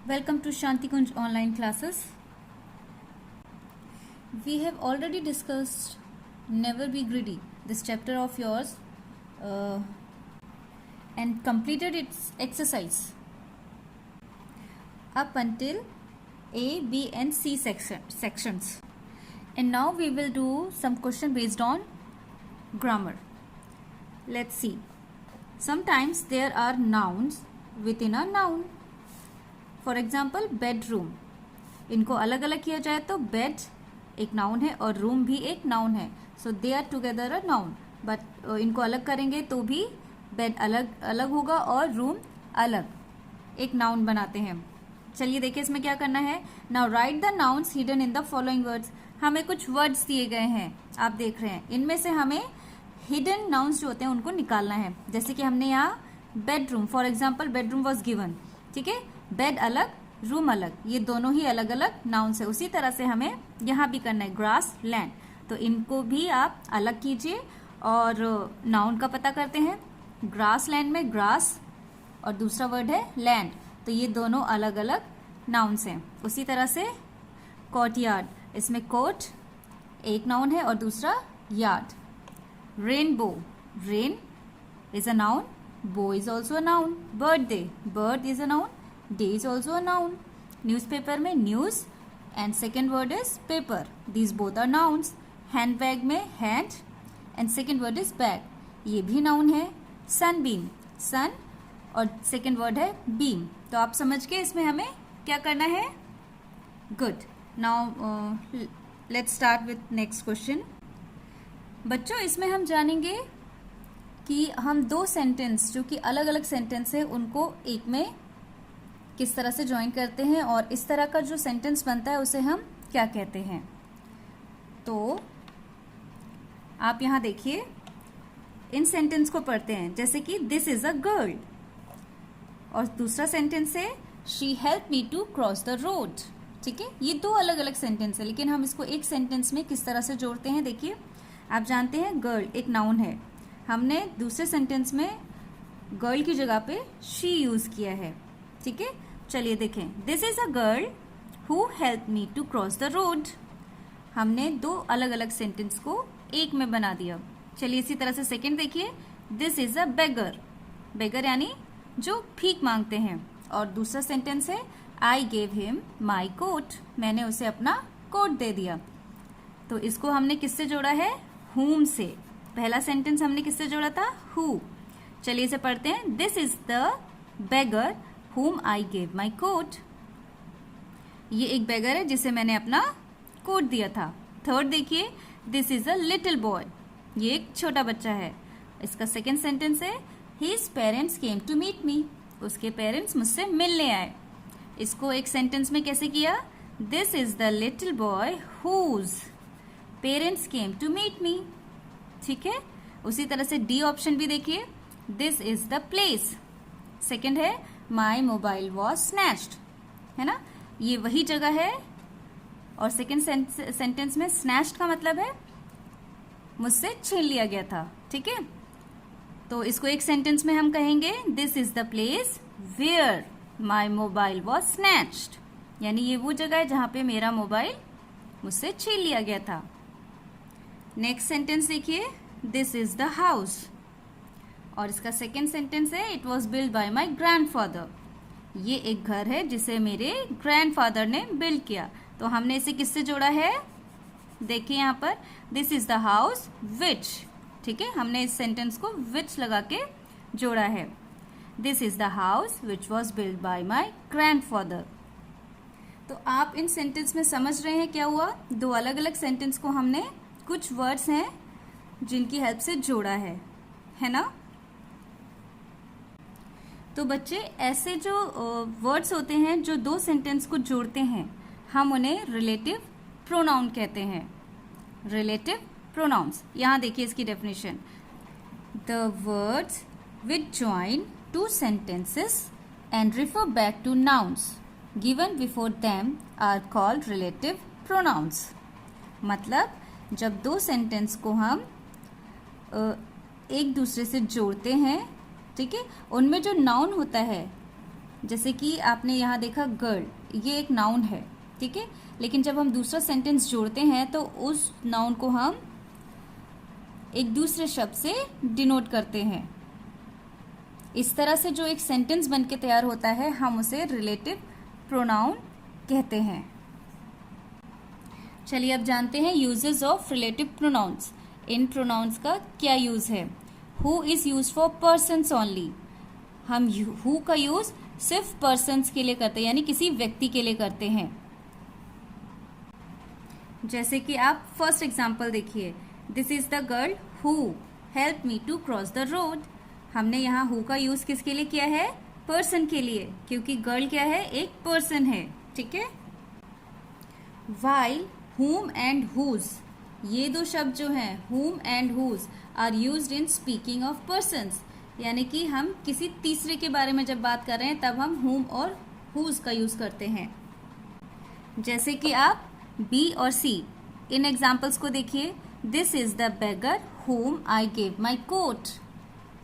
Welcome to Shanti Kunj online classes. We have already discussed Never Be Greedy, this chapter of yours, and completed its exercise up until A, B and C sections. And now we will do some question based on grammar. Let's see. Sometimes there are nouns within a noun. For example bedroom, इनको अलग अलग किया जाए तो bed एक noun है और room भी एक नाउन है, so they are together a noun. But इनको अलग करेंगे तो भी बेड अलग अलग होगा और रूम अलग एक नाउन बनाते हैं. चलिए देखिए इसमें क्या करना है. Now right the nouns hidden in the following words. हमें कुछ वर्ड्स दिए गए हैं, आप देख रहे हैं. इनमें से हमें हिडन नाउन्स जो होते हैं उनको निकालना है. जैसे कि हमने यहाँ bedroom, for example bedroom was given, ठीक है. बेड अलग, रूम अलग, ये दोनों ही अलग अलग नाउन्स है. उसी तरह से हमें यहाँ भी करना है. ग्रास लैंड, तो इनको भी आप अलग कीजिए और नाउन का पता करते हैं. ग्रास लैंड में ग्रास और दूसरा वर्ड है लैंड, तो ये दोनों अलग अलग नाउन्स हैं. उसी तरह से कोर्टयार्ड, इसमें कोर्ट एक नाउन है और दूसरा yard. Rainbow, rain is a noun, bow is also a noun. Birthday, bird is a noun, day is also a noun. Newspaper में news and second word is paper. These both are nouns. Handbag में hand and second word is bag. ये भी noun है. Sunbeam, sun और second word है beam. तो आप समझ के इसमें हमें क्या करना है. Good. Now let's start with next question. बच्चों इसमें हम जानेंगे कि हम दो सेंटेंस जो कि अलग अलग सेंटेंस है उनको एक में किस तरह से ज्वाइन करते हैं और इस तरह का जो सेंटेंस बनता है उसे हम क्या कहते हैं. तो आप यहाँ देखिए इन सेंटेंस को पढ़ते हैं. जैसे कि दिस इज अ गर्ल और दूसरा सेंटेंस है she help me to cross the road. ठीक है, ये दो अलग अलग सेंटेंस है, लेकिन हम इसको एक सेंटेंस में किस तरह से जोड़ते हैं. देखिए आप जानते हैं गर्ल एक नाउन है, हमने दूसरे सेंटेंस में गर्ल की जगह पे शी यूज किया है. ठीक है, चलिए देखें. This is a girl who help me to cross the road. हमने दो अलग अलग सेंटेंस को एक में बना दिया. चलिए इसी तरह से सेकंड देखिए. दिस इज अ बेगर, बेगर यानी जो भीख मांगते हैं. और दूसरा सेंटेंस है I gave him my coat, मैंने उसे अपना कोट दे दिया. तो इसको हमने किससे जोड़ा है, हुम से. पहला सेंटेंस हमने किससे जोड़ा था, हु. चलिए इसे पढ़ते हैं. This is the beggar whom I gave my coat. ये एक बेगर है जिसे मैंने अपना कोट दिया था. थर्ड देखिए. This is a little boy, ये एक छोटा बच्चा है. इसका सेकेंड सेंटेंस है his parents came to meet me, उसके पेरेंट्स मुझसे मिलने आए. इसको एक सेंटेंस में कैसे किया. This is the little boy whose parents came to meet me. ठीक है, उसी तरह से डी ऑप्शन भी देखिए. This is the place. Second है माई मोबाइल वॉज स्नैच्ड, है ना, ये वही जगह है. और सेकेंड सेंटेंस में स्नैच्ड का मतलब है मुझसे छीन लिया गया था. ठीक है, तो इसको एक सेंटेंस में हम कहेंगे this is the place where my mobile was snatched, यानी ये वो जगह है जहां पे मेरा मोबाइल मुझसे छीन लिया गया था. नेक्स्ट सेंटेंस देखिए. दिस इज द हाउस और इसका सेकेंड सेंटेंस है it was build bye my grandfather, ये एक घर है जिसे मेरे ग्रैंडफादर ने बिल्ड किया. तो हमने इसे किससे जोड़ा है, देखिए यहाँ पर. This is the house which, ठीक है, हमने इस सेंटेंस को विच लगा के जोड़ा है. This is the house which was build bye my grandfather. तो आप इन सेंटेंस में समझ रहे हैं क्या हुआ. दो अलग अलग सेंटेंस को हमने कुछ वर्ड्स हैं जिनकी हेल्प से जोड़ा है ना. तो बच्चे ऐसे जो वर्ड्स होते हैं जो दो सेंटेंस को जोड़ते हैं हम उन्हें रिलेटिव प्रोनाउन कहते हैं. रिलेटिव प्रोनाउंस, यहाँ देखिए इसकी definition. The words which join two sentences and refer back to nouns given before them are called relative pronouns. मतलब जब दो सेंटेंस को हम एक दूसरे से जोड़ते हैं, ठीक है, उनमें जो नाउन होता है जैसे कि आपने यहाँ देखा गर्ल, ये एक नाउन है, ठीक है, लेकिन जब हम दूसरा सेंटेंस जोड़ते हैं तो उस नाउन को हम एक दूसरे शब्द से डिनोट करते हैं। इस तरह से जो एक सेंटेंस बन के तैयार होता है हम उसे रिलेटिव प्रोनाउन कहते हैं। चलिए अब जानते हैं यूजेस ऑफ रिलेटिव प्रोनाउंस। इन प्रोनाउंस का क्या यूज है। Who is use for persons only. हम हु का यूज सिर्फ पर्सन्स के लिए करते हैं, यानी किसी व्यक्ति के लिए करते हैं। जैसे कि आप फर्स्ट एग्जाम्पल देखिए, this is the girl who help me to cross the road. हमने यहाँ हु का यूज किसके लिए किया है, पर्सन के लिए, क्योंकि गर्ल क्या है, एक पर्सन है, ठीक है। वाइल whom and whose, ये दो शब्द जो हैं whom and whose are used in speaking of persons, यानी कि हम किसी तीसरे के बारे में जब बात कर रहे हैं तब हम whom और whose का यूज करते हैं। जैसे कि आप B और C, इन एग्जाम्पल्स को देखिए, this is the beggar whom I gave my coat,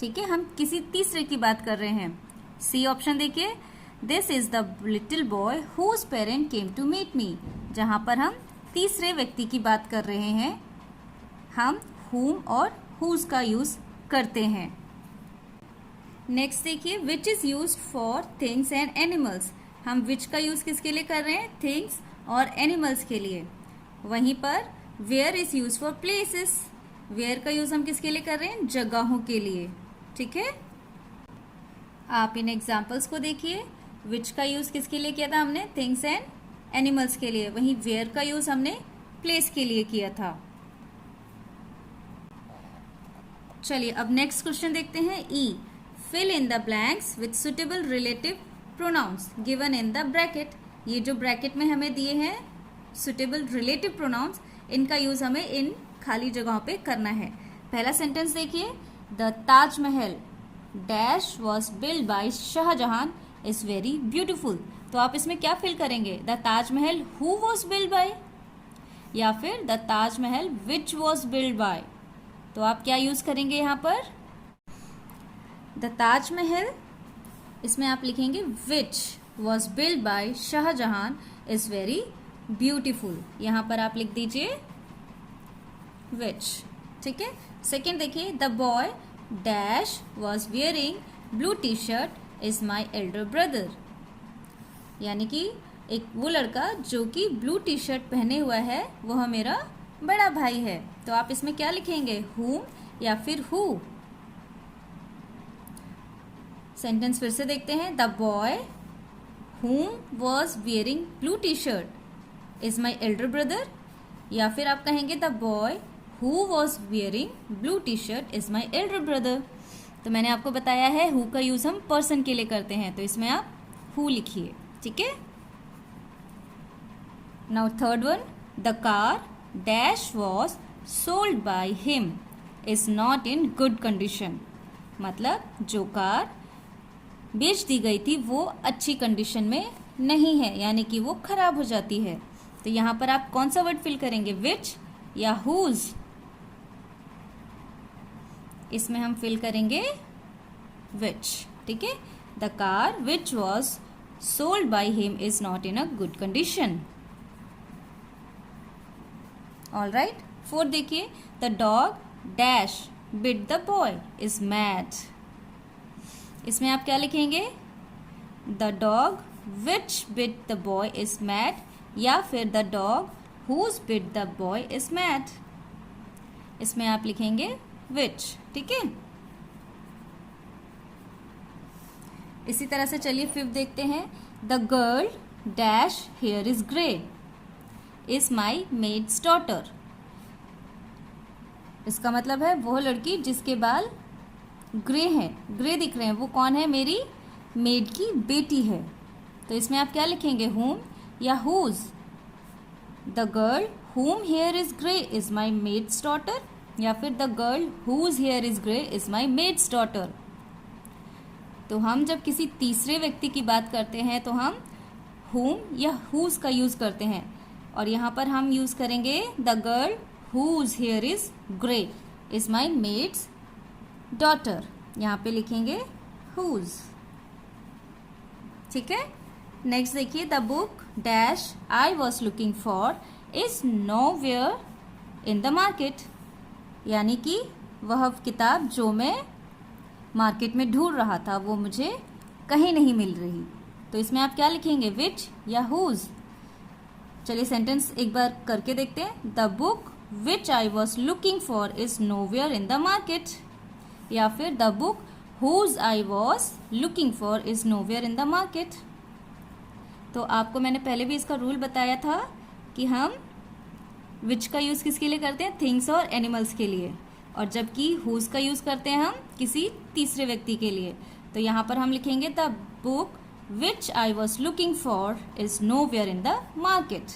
ठीक है, हम किसी तीसरे की बात कर रहे हैं। C ऑप्शन देखिए, this is the little boy whose parent came to meet me, जहां पर हम तीसरे व्यक्ति की बात कर रहे हैं, हम whom और whose का यूज करते हैं। नेक्स्ट देखिए, which is used for things and animals. हम विच का यूज किसके लिए कर रहे हैं, थिंग्स और एनिमल्स के लिए। वहीं पर where is use for places, where का यूज हम किसके लिए कर रहे हैं, जगहों के लिए, ठीक है। आप इन एग्जाम्पल्स को देखिए, विच का यूज किसके लिए किया था हमने, थिंग्स एंड एनिमल्स के लिए, वहीं वेयर का यूज हमने प्लेस के लिए किया था। चलिए अब नेक्स्ट क्वेश्चन देखते हैं। E, fill in the blanks with suitable relative pronouns given in the bracket. ये जो ब्रैकेट में हमें दिए हैं सुटेबल रिलेटिव प्रोनाउंस, इनका यूज हमें इन खाली जगहों पे करना है। पहला सेंटेंस देखिए, the Taj Mahal dash was build by Shah Jahan is very beautiful. तो आप इसमें क्या फिल करेंगे, the Taj Mahal who was build by, या फिर the Taj Mahal which was build by. तो आप क्या यूज करेंगे यहाँ पर, द ताजमहल, इसमें आप लिखेंगे which was build by Shah Jahan is very beautiful, यहाँ पर आप लिख दीजिए विच, ठीक है। सेकेंड देखिए, the boy dash was wearing blue T shirt is my elder brother, यानी कि एक वो लड़का जो कि ब्लू टी शर्ट पहने हुआ है वह मेरा बड़ा भाई है। तो आप इसमें क्या लिखेंगे, whom या फिर who। सेंटेंस फिर से देखते हैं, the boy whom was wearing blue t-shirt is my elder brother, या फिर आप कहेंगे the boy who was wearing blue t-shirt is my elder brother। तो मैंने आपको बताया है who का यूज हम पर्सन के लिए करते हैं, तो इसमें आप who लिखिए, ठीक है। Now third one, the car dash was sold by him is not in good condition, मतलब जो कार बेच दी गई थी वो अच्छी कंडीशन में नहीं है, यानी कि वो खराब हो जाती है। तो यहाँ पर आप कौन सा वर्ड फिल करेंगे, विच या हुज। इसमें हम फिल करेंगे विच, ठीक है। The car which was sold by him is not in a good condition. All right. Fourth देखिए, the dog dash bit the boy is mad. इसमें आप क्या लिखेंगे, the dog which bit the boy is mad, या फिर the dog whose bit the boy is mad. इसमें आप लिखेंगे which, ठीक है। इसी तरह से चलिए फिफ्थ देखते हैं, the girl dash hair is grey is my maid's daughter. इसका मतलब है वह लड़की जिसके बाल ग्रे हैं, ग्रे दिख रहे हैं, वो कौन है, मेरी मेड की बेटी है। तो इसमें आप क्या लिखेंगे, whom या whose। The girl whom hair is grey is my maid's daughter, या फिर the girl whose hair is grey is my maid's daughter. तो हम जब किसी तीसरे व्यक्ति की बात करते हैं तो हम whom या whose का यूज करते हैं, और यहाँ पर हम यूज करेंगे the girl whose hair is grey is my maid's daughter। यहाँ पे लिखेंगे whose, ठीक है। नेक्स्ट देखिए, the book dash I was looking for is nowhere in the market, यानी कि वह किताब जो मैं मार्केट में ढूंढ रहा था वो मुझे कहीं नहीं मिल रही। तो इसमें आप क्या लिखेंगे, विच या हुज। चलिए सेंटेंस एक बार करके देखते हैं। The book which I was looking for is nowhere in the market, या फिर the book whose I was looking for is nowhere in the market. तो आपको मैंने पहले भी इसका रूल बताया था कि हम विच का यूज़ किसके लिए करते हैं, थिंग्स और एनिमल्स के लिए, और जबकि हुज का यूज़ करते हैं हम किसी तीसरे व्यक्ति के लिए। तो यहाँ पर हम लिखेंगे the book which I was looking for is nowhere in the market.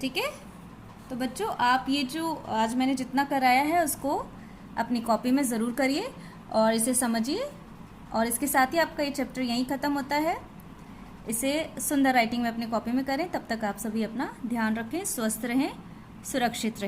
ठीक है। तो बच्चों, आप ये जो आज मैंने जितना कराया है उसको अपनी कॉपी में ज़रूर करिए और इसे समझिए, और इसके साथ ही आपका ये चैप्टर यहीं ख़त्म होता है। इसे सुंदर राइटिंग में अपनी कॉपी में करें। तब तक आप सभी अपना ध्यान रखें, स्वस्थ रहें, सुरक्षित रहें।